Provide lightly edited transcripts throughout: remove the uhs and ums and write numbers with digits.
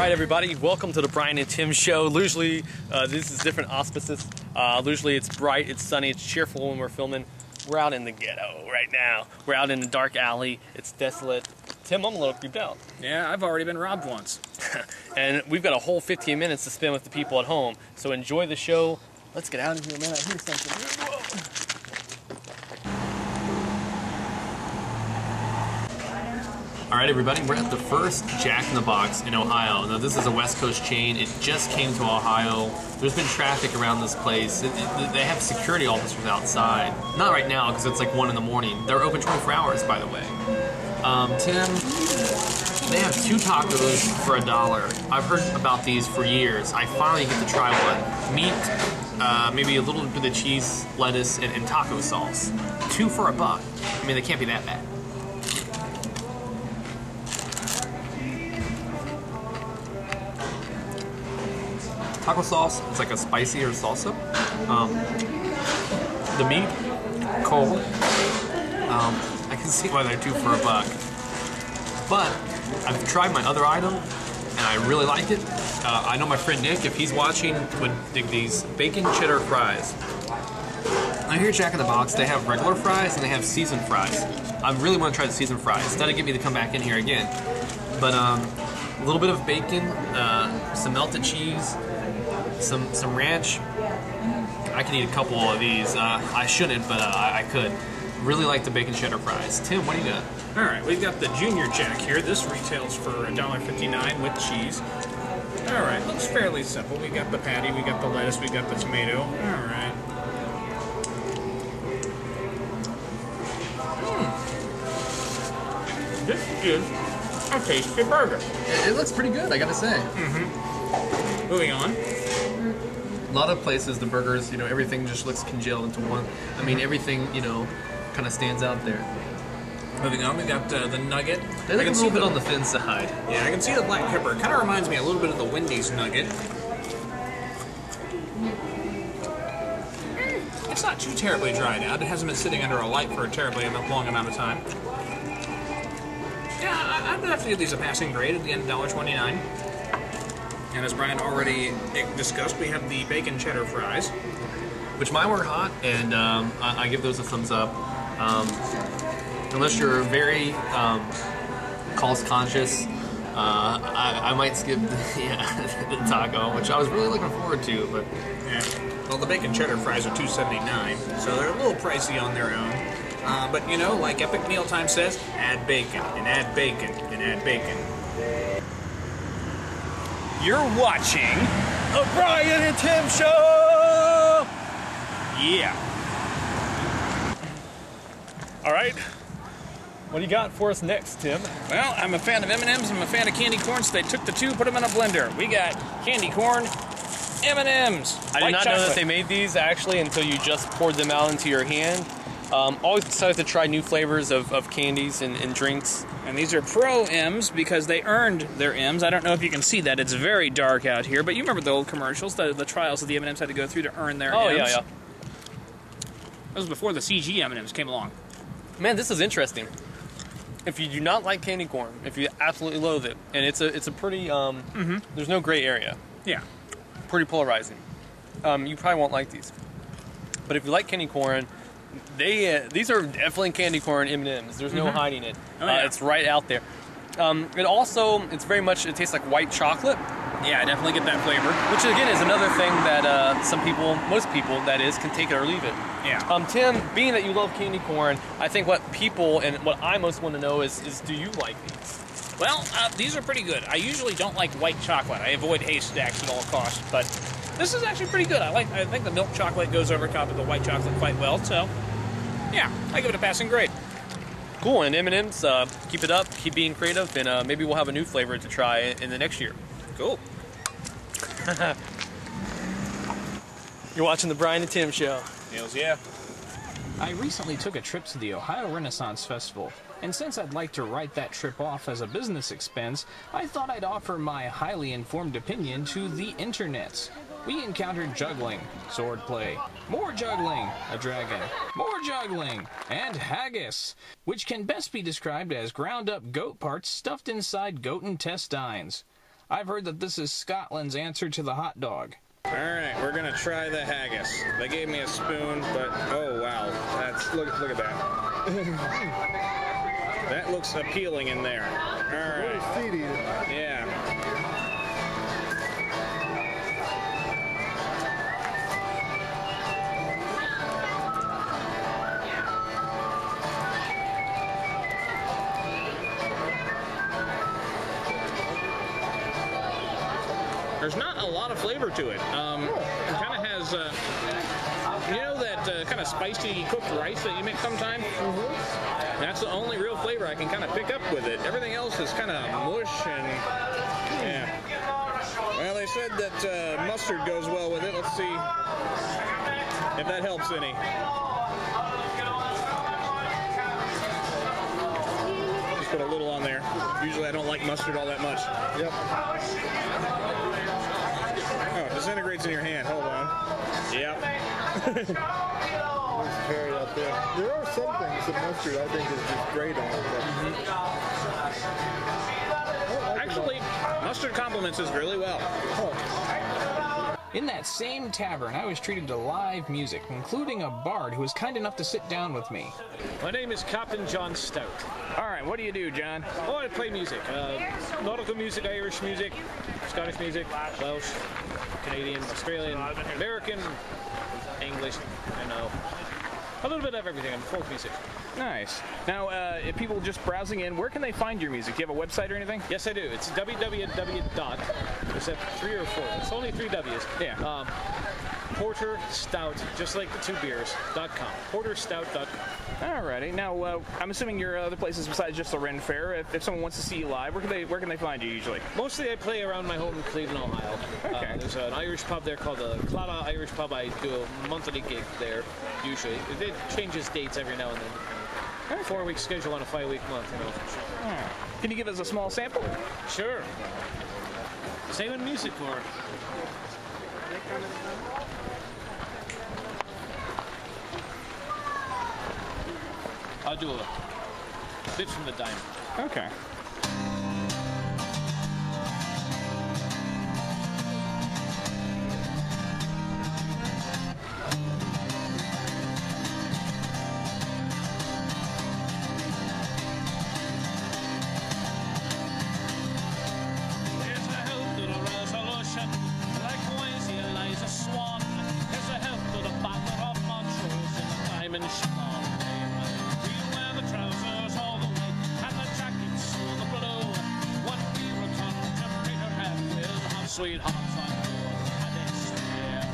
Alright everybody, welcome to the Brian and Tim show. Usually, this is different auspices. Usually it's bright, it's sunny, it's cheerful when we're filming. We're out in the ghetto right now. We're out in the dark alley. It's desolate. Tim, I'm a little creeped out. Yeah, I've already been robbed once. And we've got a whole 15 minutes to spend with the people at home. So enjoy the show. Let's get out of here, man. I hear something. Whoa. Alright everybody, we're at the first Jack in the Box in Ohio. Now this is a West Coast chain. It just came to Ohio. There's been traffic around this place. They have security officers outside. Not right now because it's like 1 in the morning. They're open 24 hours, by the way. Tim, they have 2 tacos for $1. I've heard about these for years. I finally get to try one. Meat, maybe a little bit of cheese, lettuce, and taco sauce. 2 for $1. I mean, they can't be that bad. Taco sauce, it's like a spicier salsa. The meat, cold. I can see why they're 2 for $1. But I've tried my other item, and I really like it. I know my friend Nick, if he's watching, would dig these bacon cheddar fries. Now here at Jack in the Box, they have regular fries and they have seasoned fries. I really want to try the seasoned fries. That'll get me to come back in here again. But a little bit of bacon, some melted cheese, some ranch. I could eat a couple of these. I shouldn't, but I could. Really like the bacon cheddar fries. Tim, what do you got? All right, we've got the Junior Jack here. This retails for $1.59 with cheese. All right, looks fairly simple. We got the patty, we got the lettuce, we got the tomato. All right. This is a tasty burger. It looks pretty good, I gotta say. Moving on. A lot of places, the burgers, you know, everything just looks congealed into one. I mean, everything, you know, kind of stands out there. Moving on, we got the nugget. They look a little bit on the thin side. Yeah, I can see the black pepper. It kind of reminds me a little bit of the Wendy's nugget. It's not too terribly dried out. It hasn't been sitting under a light for a terribly long amount of time. Yeah, I'd have to give these a passing grade at the end of $1.29. And as Brian already discussed, we have the bacon cheddar fries. Which mine were hot, and I give those a thumbs up. Unless you're very cost conscious, I might skip the taco, which I was really looking forward to. But yeah. Well, the bacon cheddar fries are $2.79, so they're a little pricey on their own. But you know, like Epic Mealtime says, add bacon, and add bacon, and add bacon. You're watching the Brian and Tim show! Yeah. All right. What do you got for us next, Tim? Well, I'm a fan of M&Ms. I'm a fan of candy corn, so they took the 2, put them in a blender. We got candy corn, M&Ms. I did not know that they made these, actually, until you just poured them out into your hand. Always excited to try new flavors of candies and drinks. And these are Pro M's because they earned their M's. I don't know if you can see that. It's very dark out here, but you remember the old commercials, the trials that the M&Ms had to go through to earn their M's? Oh, yeah. That was before the CG M&Ms came along. Man, this is interesting. If you do not like candy corn, if you absolutely loathe it, and it's a pretty, there's no gray area. Yeah. Pretty polarizing. You probably won't like these. But if you like candy corn, these are definitely candy corn M&Ms. There's no hiding it. Oh, yeah. It's right out there. It tastes like white chocolate. Yeah, I definitely get that flavor. Which again is another thing that most people, that is, can take it or leave it. Yeah. Tim, being that you love candy corn, I think what people and what I most want to know is do you like these? Well, these are pretty good. I usually don't like white chocolate. I avoid haystacks at all costs, but this is actually pretty good. I think the milk chocolate goes over top of the white chocolate quite well, so yeah, I give it a passing grade. Cool, and M&M's, keep it up, keep being creative, and maybe we'll have a new flavor to try in the next year. Cool. You're watching the Brian and Tim show. Hells yeah. I recently took a trip to the Ohio Renaissance Festival, and since I'd like to write that trip off as a business expense, I thought I'd offer my highly informed opinion to the internets. We encountered juggling, swordplay, more juggling, a dragon, more juggling, and haggis, which can best be described as ground-up goat parts stuffed inside goat intestines. I've heard that this is Scotland's answer to the hot dog. Alright, we're gonna try the haggis. They gave me a spoon, but oh wow, look at that. That looks appealing in there. Alright. Seedy. Yeah. There's not a lot of flavor to it. It kind of has, you know that kind of spicy cooked rice that you make sometimes? Mm-hmm. That's the only real flavor I can kind of pick up with it. Everything else is kind of mush and, yeah. Well, they said that mustard goes well with it. Let's see if that helps any. Just put a little on there. Usually I don't like mustard all that much. Yep. Oh, it disintegrates in your hand. Hold on. Yep. There's Perry up there. There are some things that mustard I think is just great on it. Actually, mustard complements this really well. In that same tavern, I was treated to live music, including a bard who was kind enough to sit down with me. My name is Captain John Stout. Alright, what do you do, John? Oh, I play music. Nautical music, Irish music, Scottish music, Welsh, Canadian, Australian, American, English, I know. A little bit of everything. I'm folk music. Nice. Now, if people just browsing in, where can they find your music? Do you have a website or anything? Yes, I do. It's www. Is that 3 or 4? It's only 3 W's. Yeah. Porter Stout, just like the 2 beers.com. PorterStout.com. Alrighty. Now, I'm assuming you're other places besides just the Ren Fair. If someone wants to see you live, where can they find you usually? Mostly I play around my home in Cleveland, Ohio. Okay. There's an Irish pub there called the Claddagh Irish Pub. I do a monthly gig there, usually. It changes dates every now and then. 4-week schedule on a 5-week month, you know. Can you give us a small sample? Sure. Same in music for. I'll do a bit from the diamond. Okay. Sweethearts on board, and it's still.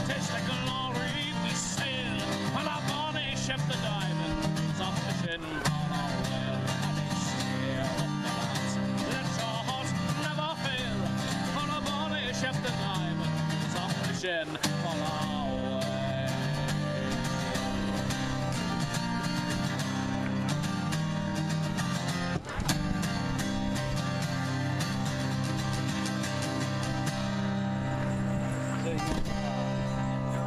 'Tis the glory we sail on a bonny ship, the diamond is off the shin on our well, and it's still. Let your heart never fail on a bonny ship, the diamond is off the shin on our way.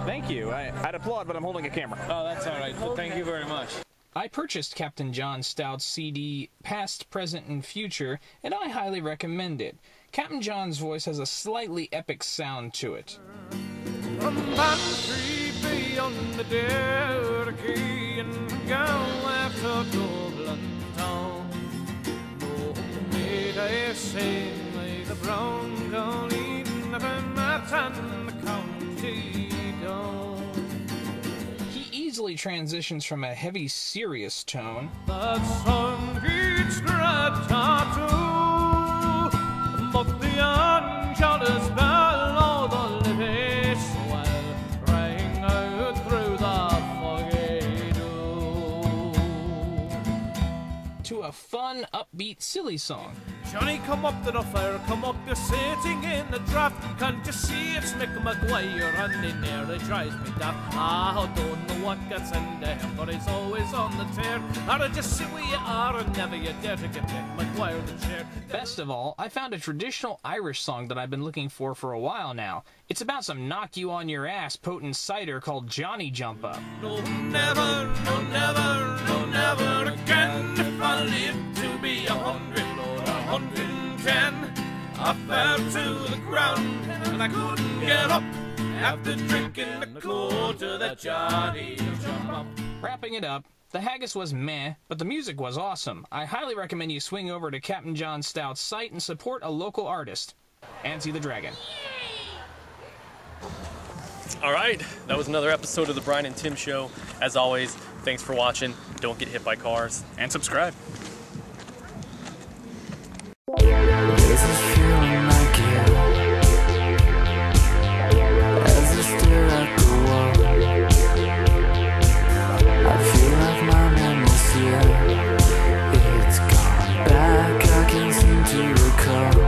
Thank you. I'd applaud, but I'm holding a camera. Oh, that's all right. But thank you very much. I purchased Captain John Stout's CD, Past, Present, and Future, and I highly recommend it. Captain John's voice has a slightly epic sound to it. From Bantry beyond the Derry and Galway to Dublin town. No need I say the brown Colleen of a Matan the county down. He easily transitions from a heavy, serious tone That song beats great tattoo, but the Angelus bell o' the living swell rang out through the foggy dew. to a fun, upbeat, silly song. Johnny, come up to the fire, come up, you're sitting in the draft. Can't you see it's Mick Maguire and in there it drives me daft. I don't know what gets into him, but he's always on the tear. Or just see where you are and never you dare to get Mick Maguire the chair. Best of all, I found a traditional Irish song that I've been looking for a while now. It's about some knock-you-on-your-ass potent cider called Johnny Jump Up. No, never, no, never, no, never again. If I live to be 100 or 110, and I couldn't get up after drinking the quarter that Johnny jumped up. Wrapping it up, the haggis was meh, but the music was awesome. I highly recommend you swing over to Captain John Stout's site and support a local artist. Antsy the Dragon. All right, that was another episode of the Brian and Tim Show. As always, thanks for watching. Don't get hit by cars. And subscribe. Does it feel like you? As I stare at the wall, I feel like my memory's here. It's gone back, I can't seem to recall.